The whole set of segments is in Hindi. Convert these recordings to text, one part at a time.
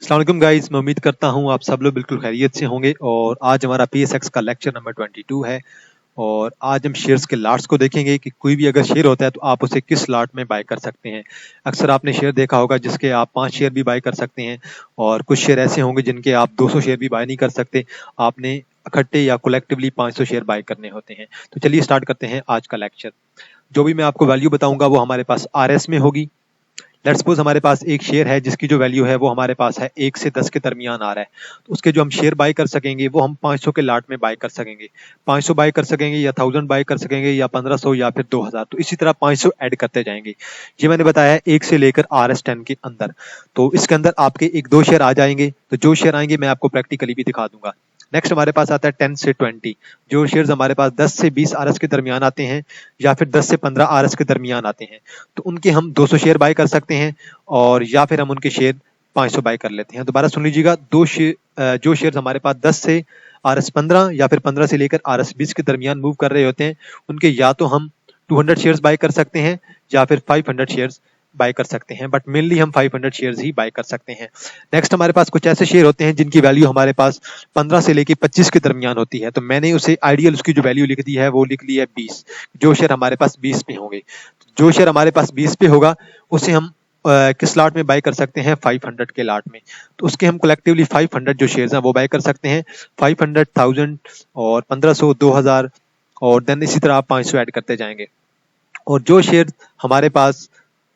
अस्सलाम वालेकुम गाइस, मैं उम्मीद करता हूँ आप सब लोग बिल्कुल खैरियत से होंगे। और आज हमारा पीएसएक्स का लेक्चर नंबर 22 है। और आज हम शेयर्स के लाट्स को देखेंगे कि कोई भी अगर शेयर होता है तो आप उसे किस लाट में बाय कर सकते हैं। अक्सर आपने शेयर देखा होगा जिसके आप 5 शेयर भी बाय कर सकते हैं, और कुछ शेयर ऐसे होंगे जिनके आप 200 शेयर भी बाय नहीं कर सकते। आपने इकट्ठे या कलेक्टिवली 500 शेयर बाय करने होते हैं। तो चलिए स्टार्ट करते हैं आज का लेक्चर। जो भी मैं आपको वैल्यू बताऊंगा वो हमारे पास आरएस में होगी। लेट्स सपोज हमारे पास एक शेयर है जिसकी जो वैल्यू है वो हमारे पास है 1 से 10 के दरमियान आ रहा है। तो उसके जो हम शेयर बाय कर सकेंगे वो हम 500 के लाट में बाय कर सकेंगे। 500 बाय कर सकेंगे या 1000 बाय कर सकेंगे या 1500 या फिर 2000। तो इसी तरह 500 ऐड करते जाएंगे। ये मैंने बताया है 1 से लेकर RS10 के अंदर। तो इसके अंदर आपके एक दो शेयर आ जाएंगे। तो जो शेयर आएंगे मैं आपको प्रैक्टिकली भी दिखा दूंगा। नेक्स्ट हमारे पास आता है 10 से 20। जो शेयर्स हमारे पास 10 से 20 आरएस के दरमियान आते हैं या फिर 10 से 15 आरएस के दरमियान आते हैं, तो उनके हम 200 शेयर बाय कर सकते हैं। और या फिर हम उनके शेयर 500 बाय कर लेते हैं। दोबारा सुन लीजिएगा, जो शेयर हमारे पास 10 से RS15 या फिर 15 से लेकर RS20 के दरमियान मूव कर रहे होते हैं, उनके या तो हम 200 शेयर्स बाय कर सकते हैं या फिर 500 शेयर्स बाय कर सकते हैं। बट मेनली हम 500 शेयर्स ही बाय कर सकते हैं। नेक्स्ट हमारे पास कुछ ऐसे शेयर होते हैं जिनकी वैल्यू हमारे पास 15 से लेकर 25 के दरमियान होती है। तो मैंने उसे आइडियल उसकी जो वैल्यू लिख दी है वो लिख ली है 20। जो शेयर हमारे पास 20 पे होंगे, जो शेयर हमारे पास 20 पे होगा उसे हम किस लाट में बाय कर सकते हैं? 500 के लाट में। तो उसके हम कलेक्टिवली 500 जो शेयर्स हैं वो बाय कर सकते हैं। 500, 1000 और 1500, 2000 और देन इसी तरह आप 500 ऐड करते जाएंगे। और जो शेयर हमारे पास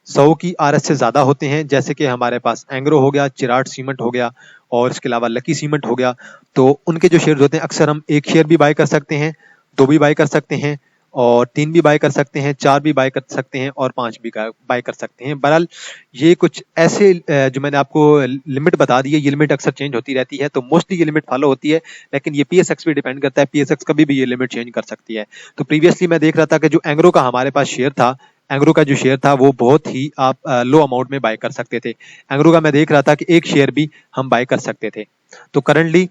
100 की आरएस से ज्यादा होते हैं, जैसे कि हमारे पास एंग्रो हो गया, चिराट सीमेंट हो गया और इसके अलावा लकी सीमेंट हो गया, तो उनके जो शेयर होते हैं अक्सर हम एक शेयर भी बाय कर सकते हैं, दो भी बाय कर सकते हैं और तीन भी बाय कर सकते हैं, चार भी बाय कर सकते हैं और पांच भी बाय कर सकते हैं। बहरहाल ये कुछ ऐसे जो मैंने आपको लिमिट बता दी है, ये लिमिट अक्सर चेंज होती रहती है। तो मोस्टली ये लिमिट फॉलो होती है, लेकिन ये पीएसएक्स पे डिपेंड करता है। पीएसएक्स कभी भी ये लिमिट चेंज कर सकती है। तो प्रीवियसली मैं देख रहा था कि जो एंग्रो का हमारे पास शेयर था, एंग्रो का जो शेयर था वो बहुत ही आप लो अमाउंट में बाय कर सकते थे। एंग्रो का मैं देख रहा था कि एक शेयर भी हम बाय कर सकते थे। तो करंटली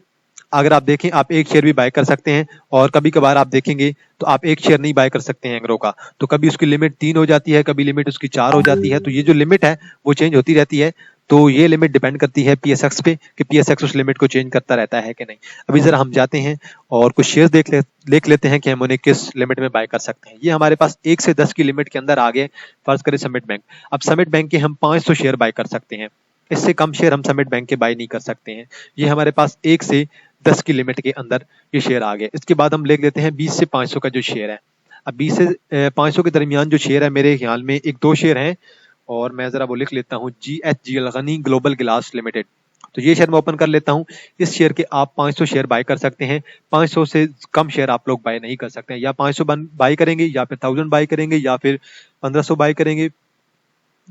अगर आप देखें, आप एक शेयर भी बाय कर सकते हैं और कभी कभार आप देखेंगे तो आप एक शेयर नहीं बाय कर सकते हैं एंग्रो का। तो कभी उसकी लिमिट 3 हो जाती है, कभी लिमिट उसकी 4 हो जाती है। तो ये जो लिमिट है वो चेंज होती रहती है। तो ये लिमिट डिपेंड करती है पीएसएक्स पे कि पीएसएक्स उस लिमिट को चेंज करता रहता है कि नहीं। अभी जरा हम जाते हैं और कुछ शेयर्स देख लेते हैं कि हम उन्हें किस लिमिट में बाय कर सकते हैं। ये हमारे पास 1 से 10 की लिमिट के अंदर आ गए। फर्ज करें समिट बैंक। अब समिट बैंक के हम 500 शेयर बाय कर सकते हैं। इससे कम शेयर हम समिट बैंक के बाय नहीं कर सकते हैं। ये हमारे पास 1 से 10 की लिमिट के अंदर ये शेयर आ गए। इसके बाद हम लिख लेते हैं 20 से 500 का जो शेयर है। अब 20 से 500 के दरमियान जो शेयर है, मेरे ख्याल में एक दो शेयर हैं और मैं जरा वो लिख लेता हूँ, GHGL गनी ग्लोबल गिलास लिमिटेड। तो ये शेयर मैं ओपन कर लेता हूँ। इस शेयर के आप 500 शेयर बाय कर सकते हैं। 500 से कम शेयर आप लोग बाय नहीं कर सकते हैं। या 500 बाय करेंगे या फिर 1000 बाय करेंगे या फिर 1500 बाय करेंगे,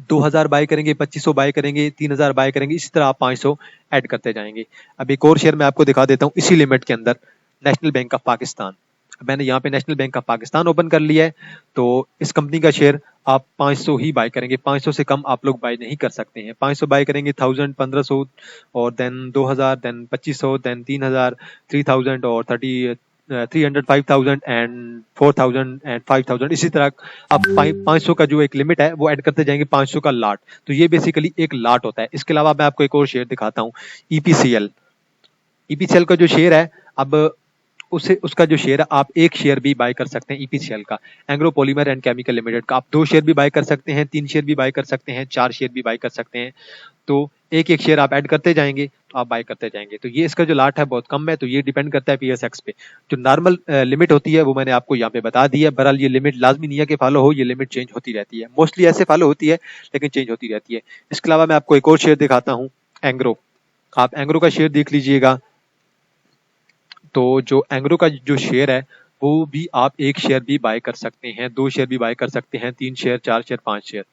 2000 बाय करेंगे, 2500 बाय करेंगे, 3000 बाय करेंगे। इसी तरह आप 500 ऐड करते जाएंगे। अब एक और शेयर मैं आपको दिखा देता हूँ इसी लिमिट के अंदर, नेशनल बैंक ऑफ पाकिस्तान। मैंने यहाँ पे national bank of Pakistan open कर लिया है। तो इस कंपनी का शेयर आप 500 ही बाय करेंगे। 500 से कम आप लोग बाय नहीं कर सकते हैं। 500 बाय करेंगे, 1000, 1500 और देन 2000, देन 2500, देन 3000, 3000 और 300, 5000 एंड 4000 एंड 5000। इसी तरह आप 500 का जो एक लिमिट है वो ऐड करते जाएंगे। 500 का लाट, तो ये बेसिकली एक लाट होता है। इसके अलावा मैं आपको एक और शेयर दिखाता हूँ, ईपीसीएल। ईपीसीएल का जो शेयर है, अब उसे उसका जो शेयर है आप एक शेयर भी बाय कर सकते हैं ईपीसीएल का, Engro polymer and chemical limited का। आप दो शेयर भी बाय कर सकते हैं, तीन शेयर भी बाय कर सकते हैं, चार शेयर भी बाय कर सकते हैं। तो एक एक शेयर आप ऐड करते जाएंगे तो आप बाय करते जाएंगे। तो ये इसका जो लाट है बहुत कम है। तो ये डिपेंड करता है पीएसएक्स पे। जो नॉर्मल लिमिट होती है वो मैंने आपको यहाँ पे बता दी है। बहरहाल ये लिमिट लाजमी नहीं है कि फॉलो हो, ये लिमिट चेंज होती रहती है। मोस्टली ऐसे फॉलो होती है लेकिन चेंज होती रहती है। इसके अलावा मैं आपको एक और शेयर दिखाता हूँ, एंग्रो। आप एंग्रो का शेयर देख लीजिएगा। तो जो एंग्रो का जो शेयर है वो भी आप एक शेयर भी बाय कर सकते हैं, दो शेयर भी बाय कर सकते हैं, तीन शेयर, चार शेयर, पांच शेयर।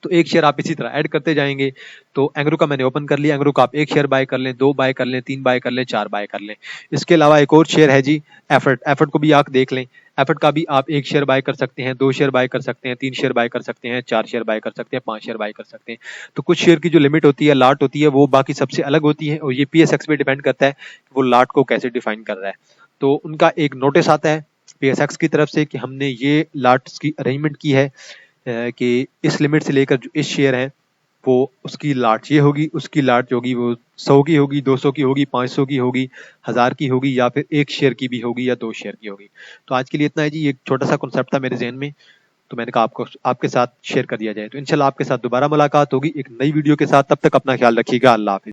तो एक शेयर आप इसी तरह ऐड करते जाएंगे। तो एंग्रो का मैंने ओपन कर लिया। एंग्रो का आप एक शेयर बाय कर लें, दो बाय कर लें, तीन बाय कर लें, चार बाय कर लें। इसके अलावा एक और शेयर है जी, एफर्ट। एफर्ट को भी आप देख लें। एफर्ट का भी आप एक शेयर बाय कर सकते हैं, दो शेयर बाय कर सकते हैं, तीन शेयर बाय कर सकते हैं, चार शेयर बाय कर सकते हैं, पांच शेयर बाय कर सकते हैं। तो कुछ शेयर की जो लिमिट होती है, लाट होती है, वो बाकी सबसे अलग होती है और ये पीएसएक्स पे डिपेंड करता है कि वो लाट को कैसे डिफाइन कर रहा है। तो उनका एक नोटिस आता है पीएसएक्स की तरफ से कि हमने ये लाट्स की अरेंजमेंट की है कि इस लिमिट से लेकर जो इस शेयर है वो उसकी लाट ये होगी, उसकी लाट जो होगी वो 100 की होगी, 200 की होगी, 500 की होगी, 1000 की होगी, या फिर 1 शेयर की भी होगी या 2 शेयर की होगी। तो आज के लिए इतना है जी, एक छोटा सा कॉन्सेप्ट था मेरे ज़हन में, तो मैंने कहा आपको आपके साथ शेयर कर दिया जाए। तो इंशाल्लाह आपके साथ दोबारा मुलाकात होगी एक नई वीडियो के साथ, तब तक अपना ख्याल रखिएगा। अल्लाह हाफ़िज़।